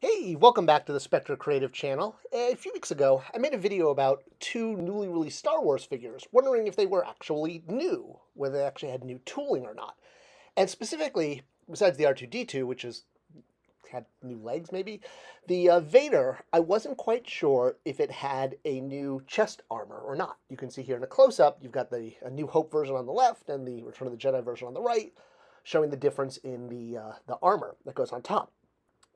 Hey, welcome back to the Spectre Creative channel. A few weeks ago, I made a video about two newly released Star Wars figures, wondering if they were actually new, whether they actually had new tooling or not. And specifically, besides the R2-D2, which had new legs maybe, the Vader, I wasn't quite sure if it had a new chest armor or not. You can see here in a close-up, you've got A New Hope version on the left and the Return of the Jedi version on the right, showing the difference in the armor that goes on top.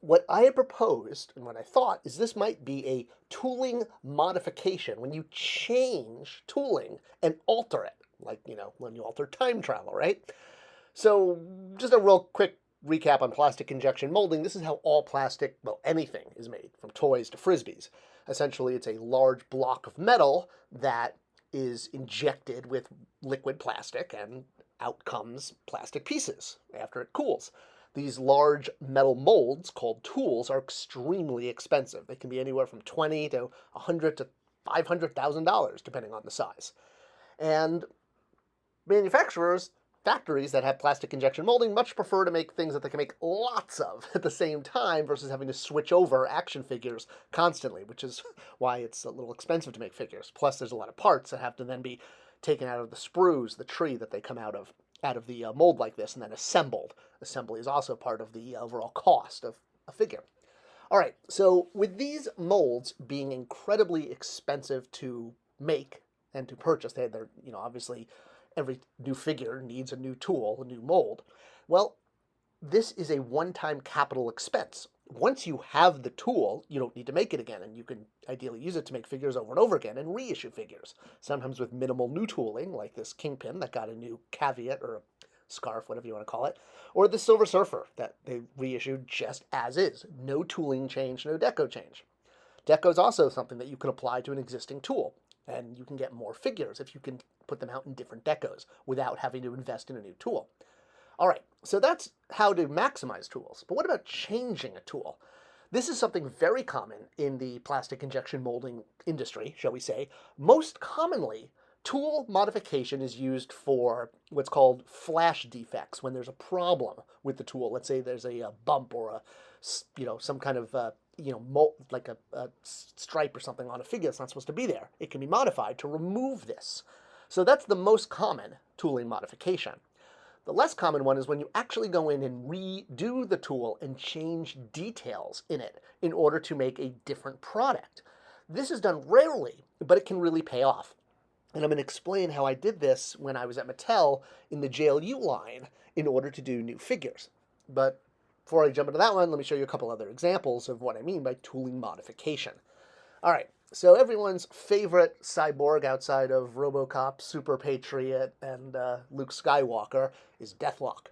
What I had proposed and what I thought is this might be a tooling modification when you change tooling and alter it, like, when you alter time travel, right? So, just a real quick recap on plastic injection molding. This is how all plastic, well, anything is made, from toys to frisbees. Essentially, it's a large block of metal that is injected with liquid plastic, and out comes plastic pieces after it cools. These large metal molds, called tools, are extremely expensive. They can be anywhere from $20 to $100 to $500,000, depending on the size. And manufacturers, factories that have plastic injection molding, much prefer to make things that they can make lots of at the same time versus having to switch over action figures constantly, which is why it's a little expensive to make figures. Plus, there's a lot of parts that have to then be taken out of the sprues, the tree that they come out of the mold like this, and then assembled. Assembly is also part of the overall cost of a figure. All right, so with these molds being incredibly expensive to make and to purchase, they're obviously every new figure needs a new tool, a new mold. Well, this is a one-time capital expense. Once you have the tool, you don't need to make it again, and you can ideally use it to make figures over and over again and reissue figures, sometimes with minimal new tooling, like this Kingpin that got a new caveat or a scarf, whatever you want to call it, or the Silver Surfer that they reissued just as is. No tooling change, no deco change. Deco is also something that you can apply to an existing tool, and you can get more figures if you can put them out in different decos without having to invest in a new tool. All right, so that's how to maximize tools. But what about changing a tool? This is something very common in the plastic injection molding industry, shall we say. Most commonly, tool modification is used for what's called flash defects, when there's a problem with the tool. Let's say there's a bump or some kind of mold, like a stripe or something on a figure that's not supposed to be there. It can be modified to remove this. So that's the most common tooling modification. The less common one is when you actually go in and redo the tool and change details in it in order to make a different product. This is done rarely, but it can really pay off. And I'm going to explain how I did this when I was at Mattel in the JLU line in order to do new figures. But before I jump into that one, let me show you a couple other examples of what I mean by tooling modification. All right, so everyone's favorite cyborg outside of RoboCop, Super Patriot, and Luke Skywalker is Deathlock.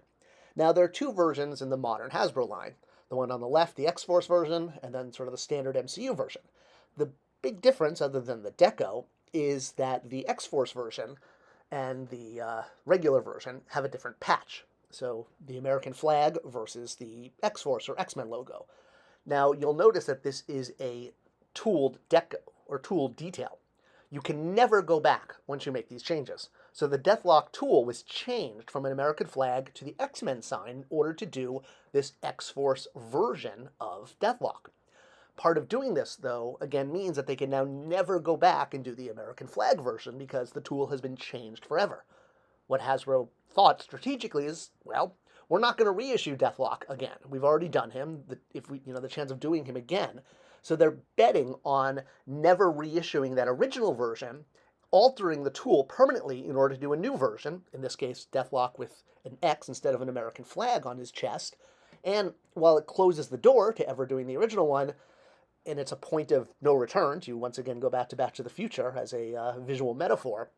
Now, there are two versions in the modern Hasbro line. The one on the left, the X-Force version, and then sort of the standard MCU version. The big difference, other than the deco, is that the X-Force version and the regular version have a different patch. So the American flag versus the X-Force or X-Men logo. Now, you'll notice that this is a tooled deco or tooled detail. You can never go back once you make these changes. So the Deathlock tool was changed from an American flag to the X-Men sign in order to do this X-Force version of Deathlock. Part of doing this, though, again, means that they can now never go back and do the American flag version because the tool has been changed forever. What Hasbro thought strategically is, well, we're not going to reissue Deathlock again. We've already done him. The chance of doing him again. So they're betting on never reissuing that original version, altering the tool permanently in order to do a new version, in this case, Deathlock with an X instead of an American flag on his chest. And while it closes the door to ever doing the original one, and it's a point of no return to once again go back to Back to the Future as a visual metaphor.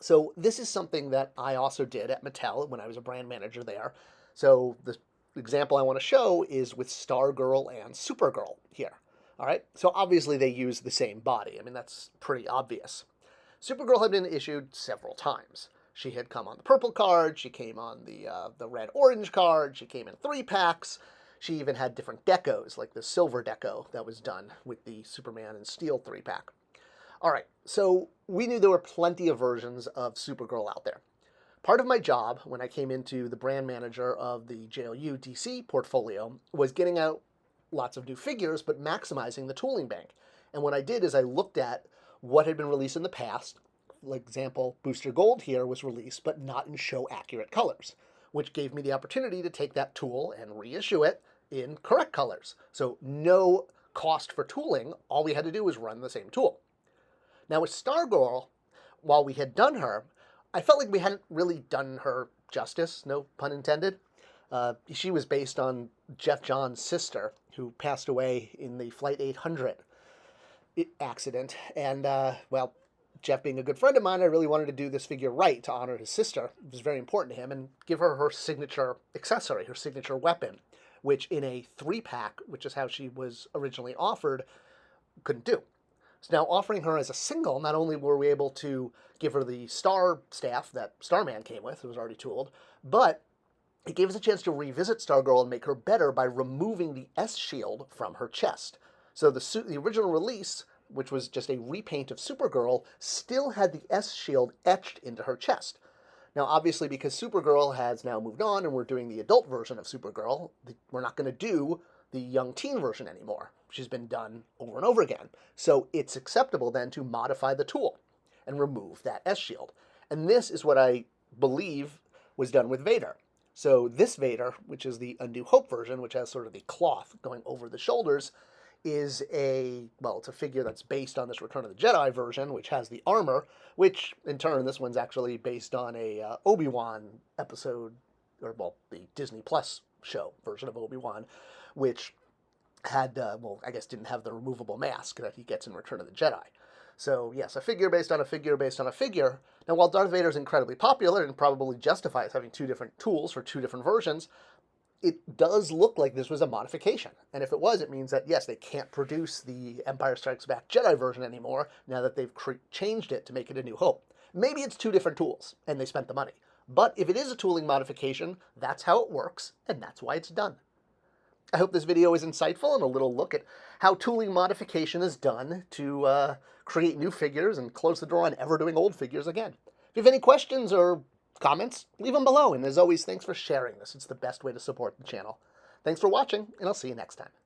So this is something that I also did at Mattel when I was a brand manager there. So the example I want to show is with Stargirl and Supergirl here. All right, so obviously they use the same body. I mean, that's pretty obvious. Supergirl had been issued several times. She had come on the purple card, she came on the red-orange card, she came in 3-packs. She even had different decos, like the silver deco that was done with the Superman and Steel 3-pack. All right, so we knew there were plenty of versions of Supergirl out there. Part of my job when I came into the brand manager of the JLU DC portfolio was getting out lots of new figures, but maximizing the tooling bank. And what I did is I looked at what had been released in the past. Like example, Booster Gold here was released, but not in show-accurate colors, which gave me the opportunity to take that tool and reissue it in correct colors. So no cost for tooling. All we had to do was run the same tool. Now with Stargirl, while we had done her, I felt like we hadn't really done her justice, no pun intended. She was based on Jeff Johns' sister, who passed away in the Flight 800 accident. And, well, Jeff being a good friend of mine, I really wanted to do this figure right to honor his sister. It was very important to him, and give her her signature accessory, her signature weapon, which in a 3-pack, which is how she was originally offered, couldn't do. So now offering her as a single, not only were we able to give her the star staff that Starman came with, who was already tooled, but it gave us a chance to revisit Stargirl and make her better by removing the S shield from her chest. So the original release, which was just a repaint of Supergirl, still had the S shield etched into her chest. Now, obviously, because Supergirl has now moved on and we're doing the adult version of Supergirl, we're not going to do the young teen version anymore. She's been done over and over again. So it's acceptable then to modify the tool and remove that S shield. And this is what I believe was done with Vader. So this Vader, which is the A New Hope version, which has sort of the cloth going over the shoulders, is it's a figure that's based on this Return of the Jedi version, which has the armor, which in turn, this one's actually based on a Obi-Wan episode, or the Disney Plus show version of Obi-Wan, which had, I guess didn't have the removable mask that he gets in Return of the Jedi. So yes, a figure based on a figure based on a figure. Now, while Darth Vader is incredibly popular and probably justifies having 2 different tools for 2 different versions, it does look like this was a modification. And if it was, it means that, yes, they can't produce the Empire Strikes Back Jedi version anymore now that they've changed it to make it A New Hope. Maybe it's 2 different tools, and they spent the money. But if it is a tooling modification, that's how it works, and that's why it's done. I hope this video is insightful and a little look at how tooling modification is done to create new figures and close the door on ever doing old figures again. If you have any questions or comments, leave them below. And as always, thanks for sharing this. It's the best way to support the channel. Thanks for watching, and I'll see you next time.